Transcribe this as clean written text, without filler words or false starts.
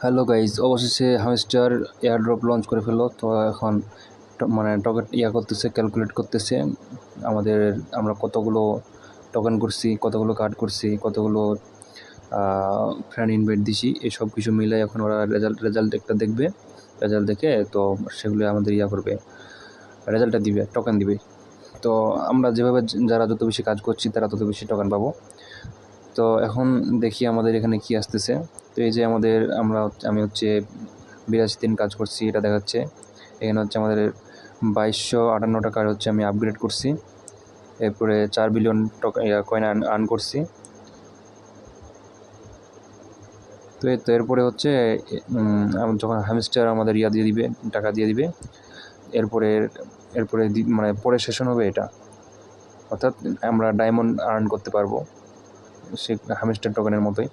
Hello guys, অবশেষে hamster airdrop launch করে ফেললো। তো এখন মানে টকেন করতেছে, ক্যালকুলেট করতেছে আমাদের আমরা কতগুলো টোকেন করছি, কতগুলো কার্ড করছি, কতগুলো ফ্রেন্ড ইনভাইট দিছি, এই সব কিছু মিলে এখন ওরা রেজাল্ট একটা দেখবে। রেজাল্ট দেখে তো সেগুলো আমাদের করবে, রেজাল্টটা দিবে, টোকেন দিবে। তো আমরা যেভাবে যারা যত বেশি কাজ করছি তারা তত বেশি টোকেন পাবো। তো এখন দেখি আমাদের এখানে কি আসতেছে। তো এই যে আমি হচ্ছে 82 দিন কাজ করছি, এটা দেখাচ্ছে। এখানে হচ্ছে আমাদের 2258 টাকার হচ্ছে আমি আপগ্রেড করছি। এরপরে 4 বিলিয়ন কয়েন আর্ন করছি। তো এরপরে হচ্ছে যখন হ্যামস্টার আমাদের দিয়ে দিবে, টাকা দিয়ে দিবে, এরপরে এরপরে মানে পরে সেশন হবে এটা, অর্থাৎ আমরা ডায়মন্ড আর্ন করতে পারবো সে হ্যামস্টার টোকেনের মতোই।